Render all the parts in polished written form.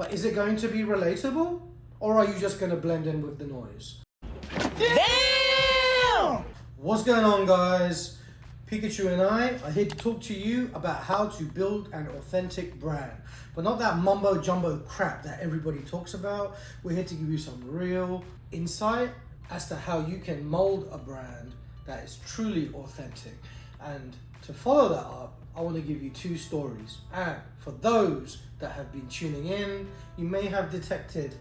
But is it going to be relatable? Or are you just going to blend in with the noise? Damn! What's going on, guys? Pikachu and I are here to talk to you about how to build an authentic brand. But not that mumbo jumbo crap that everybody talks about. We're here to give you some real insight as to how you can mold a brand that is truly authentic. And to follow that up, I want to give you two stories. And for those that have been tuning in, you may have detected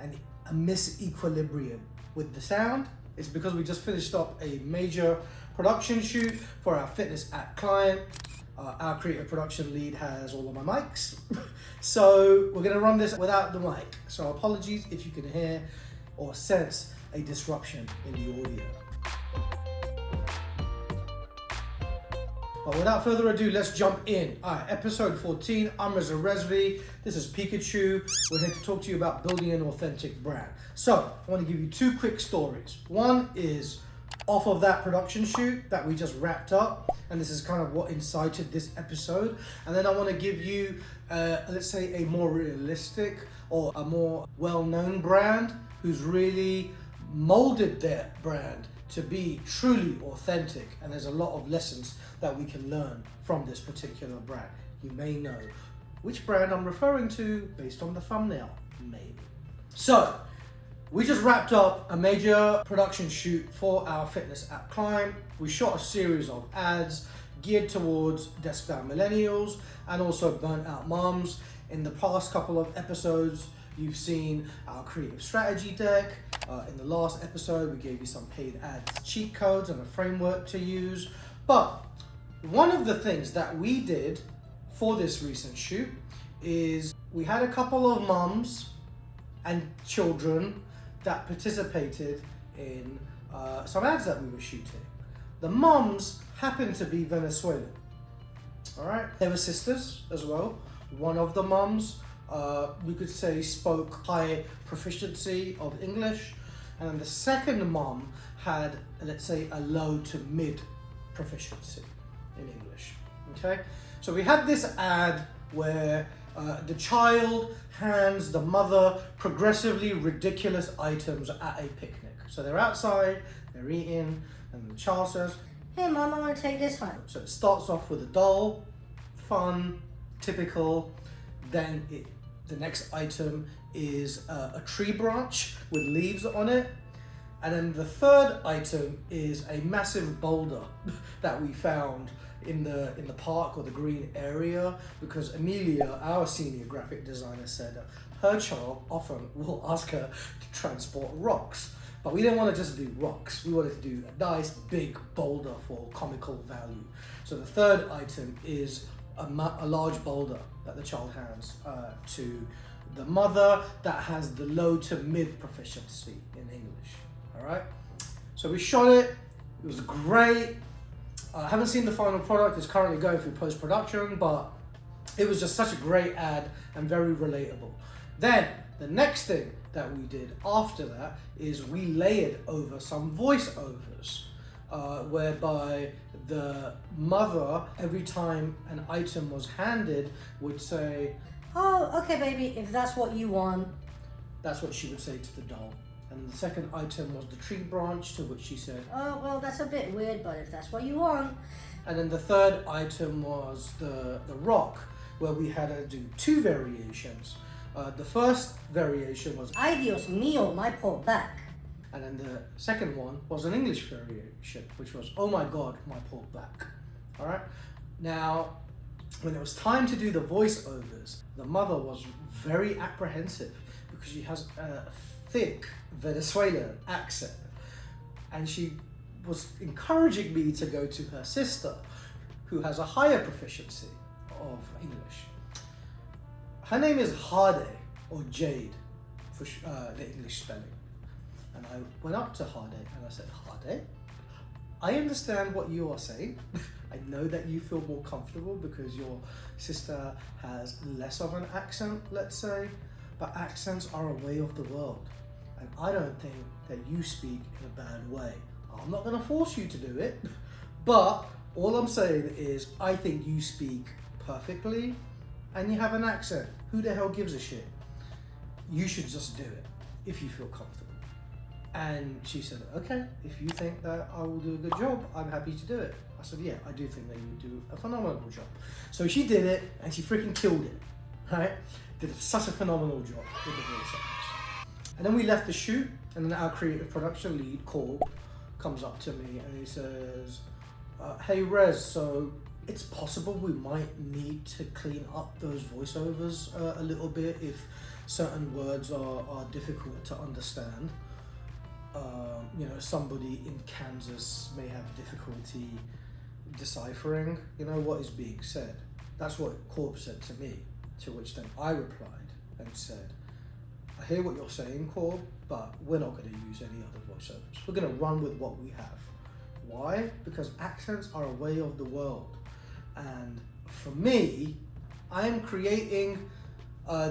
a misequilibrium with the sound. It's because we just finished up a major production shoot for our fitness app client. Our creative production lead has all of my mics. So we're gonna run this without the mic. So apologies if you can hear or sense a disruption in the audio. But without further ado, let's jump in. All right, episode 14, I'm Reza Rezvi. This is Pikachu. We're here to talk to you about building an authentic brand. So I want to give you two quick stories. One is off of that production shoot that we just wrapped up, and this is kind of what incited this episode. And then I want to give you, let's say, a more realistic or a more well-known brand who's really molded their brand to be truly authentic. And there's a lot of lessons that we can learn from this particular brand. You may know which brand I'm referring to based on the thumbnail, maybe. So, we just wrapped up a major production shoot for our fitness app client. We shot a series of ads geared towards desk-bound millennials and also burnt-out moms. In the past couple of episodes, you've seen our creative strategy deck. In the last episode, we gave you some paid ads cheat codes and a framework to use. But one of the things that we did for this recent shoot is we had a couple of moms and children that participated in some ads that we were shooting. The moms happened to be Venezuelan. All right, they were sisters as well. One of the moms, we could say, spoke high proficiency of English, and then the second mom had, let's say, a low to mid proficiency in English. Okay, so we had this ad where the child hands the mother progressively ridiculous items at a picnic. So they're outside, they're eating, and the child says, "Hey mom, I want to take this home." So it starts off with a doll, fun, typical. Then the next item is a tree branch with leaves on it. And then the third item is a massive boulder that we found in the park or the green area, because Amelia, our senior graphic designer, said that her child often will ask her to transport rocks. But we didn't want to just do rocks. We wanted to do a nice big boulder for comical value. So the third item is a large boulder that the child hands to the mother that has the low to mid proficiency in English. All right. So we shot it. It was great. I haven't seen the final product. It's currently going through post-production, but it was just such a great ad and very relatable. Then the next thing that we did after that is we layered over some voiceovers, whereby the mother, every time an item was handed, would say, "Oh, okay, baby, if that's what you want." That's what she would say to the doll. And the second item was the tree branch, to which she said, "Oh, well, that's a bit weird, but if that's what you want." And then the third item was the rock, where we had to do two variations. The first variation was, "Ay Dios mío, my poor back." And then the second one was an English variation, which was, "Oh my God, my poor back." All right. Now, when it was time to do the voiceovers, the mother was very apprehensive because she has a thick Venezuelan accent, and she was encouraging me to go to her sister, who has a higher proficiency of English. Her name is Hade, or Jade for the English spelling. And I went up to Hade and I said, "Hade, I understand what you are saying. I know that you feel more comfortable because your sister has less of an accent, let's say, but accents are a way of the world. And I don't think that you speak in a bad way. I'm not going to force you to do it, but all I'm saying is I think you speak perfectly and you have an accent. Who the hell gives a shit?" you should just do it if you feel comfortable. And she said, okay, if you think that I will do a good job, I'm happy to do it. I said, yeah, I do think that you do a phenomenal job. So she did it, and she freaking killed it, right? Did such a phenomenal job with the voiceovers. And then we left the shoot, and then our creative production lead, Corb, comes up to me and he says, hey Rez, so it's possible we might need to clean up those voiceovers a little bit if certain words are difficult to understand. You know, somebody in Kansas may have difficulty deciphering, you know, what is being said. That's what Corb said to me, to which then I replied and said, I hear what you're saying, Corb, but we're not going to use any other voiceovers. We're going to run with what we have. Why? Because accents are a way of the world. And for me, I am creating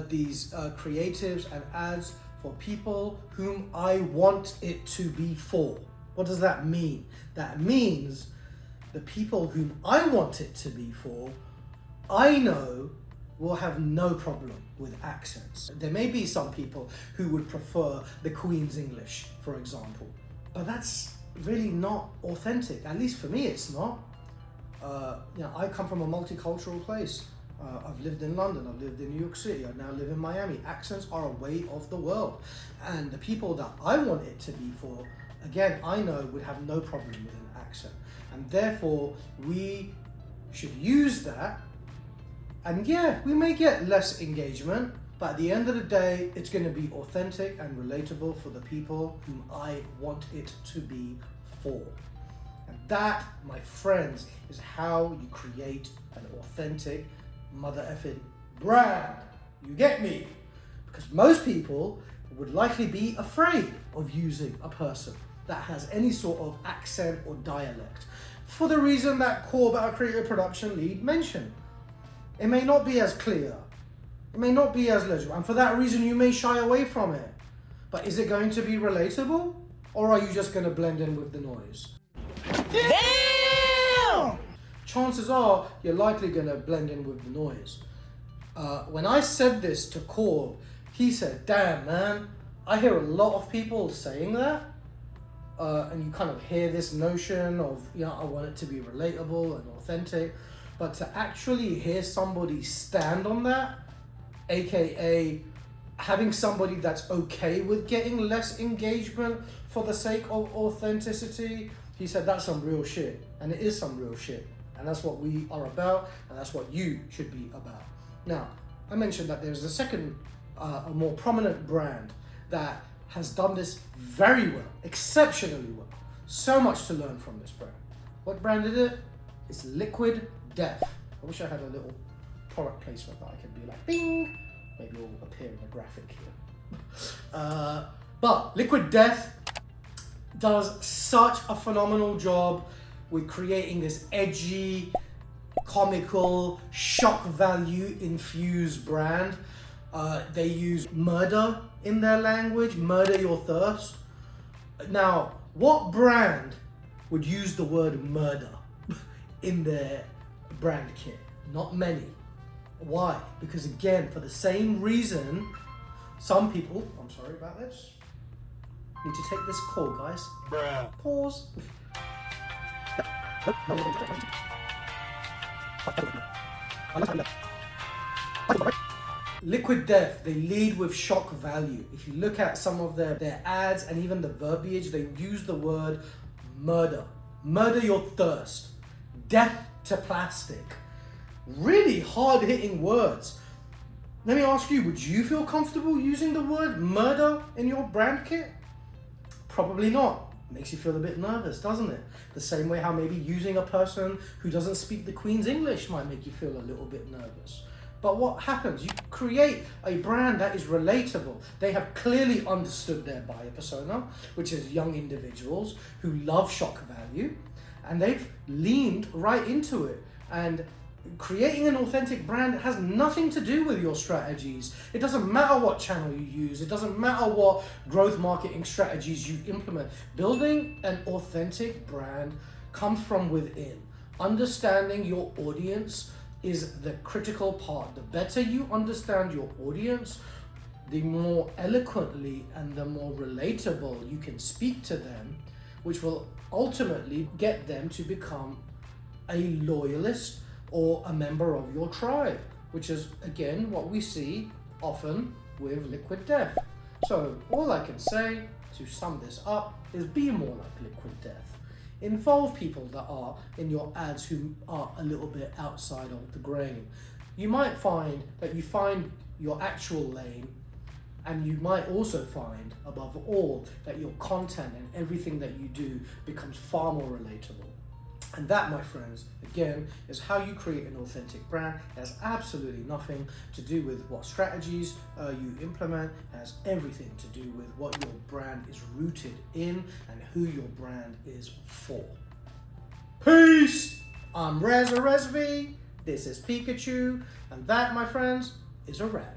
these creatives and ads for people whom I want it to be for. What does that mean? That means the people whom I want it to be for, I know will have no problem with accents. There may be some people who would prefer the Queen's English, for example, but that's really not authentic. At least for me, it's not. You know, I come from a multicultural place. I've lived in London, I've lived in New York City, I now live in Miami. Accents are a way of the world. And the people that I want it to be for, again, I know would have no problem with an accent. And therefore, we should use that. And yeah, we may get less engagement, but at the end of the day, it's going to be authentic and relatable for the people whom I want it to be for. And that, my friends, is how you create an authentic mother effing brand. You get me? Because most people would likely be afraid of using a person that has any sort of accent or dialect, for the reason that Corb, our creative production lead, mentioned. It may not be as clear, it may not be as legible, and for that reason you may shy away from it. But is it going to be relatable, or are you just going to blend in with the noise? Damn! Chances are you're likely going to blend in with the noise. When I said this to Corb, he said, damn man, I hear a lot of people saying that. And you kind of hear this notion of, you know, I want it to be relatable and authentic. But to actually hear somebody stand on that, aka having somebody that's okay with getting less engagement for the sake of authenticity, he said that's some real shit. And it is some real shit. And that's what we are about, and that's what you should be about. Now, I mentioned that there's a second, a more prominent brand that has done this very well, exceptionally well. So much to learn from this brand. What brand is it? It's Liquid Death. I wish I had a little product placement that I could be like, bing! Maybe it'll appear in the graphic here. But Liquid Death does such a phenomenal job with creating this edgy, comical, shock value infused brand. They use murder in their language, murder your thirst. Now, what brand would use the word murder in their brand kit? Not many. Why? Because again, for the same reason, some people, I'm sorry about this, need to take this call, guys. Bruh. Pause. Liquid Death, they lead with shock value. If you look at some of their ads and even the verbiage, they use the word murder. Murder your thirst. Death to plastic. Really hard-hitting words. Let me ask you, would you feel comfortable using the word murder in your brand kit? Probably not. Makes you feel a bit nervous, doesn't it? The same way how maybe using a person who doesn't speak the Queen's English might make you feel a little bit nervous. But what happens? You create a brand that is relatable. They have clearly understood their buyer persona, which is young individuals who love shock value, and they've leaned right into it. And creating an authentic brand has nothing to do with your strategies. It doesn't matter what channel you use. It doesn't matter what growth marketing strategies you implement. Building an authentic brand comes from within. Understanding your audience is the critical part. The better you understand your audience, the more eloquently and the more relatable you can speak to them, which will ultimately get them to become a loyalist or a member of your tribe, which is again what we see often with Liquid Death. So all I can say to sum this up is be more like Liquid Death. Involve people that are in your ads who are a little bit outside of the grain. You might find that you find your actual lane, and you might also find, above all, that your content and everything that you do becomes far more relatable. And that, my friends, again, is how you create an authentic brand. It has absolutely nothing to do with what strategies you implement. It has everything to do with what your brand is rooted in and who your brand is for. Peace! I'm Resv. This is Pikachu, and that, my friends, is a wrap.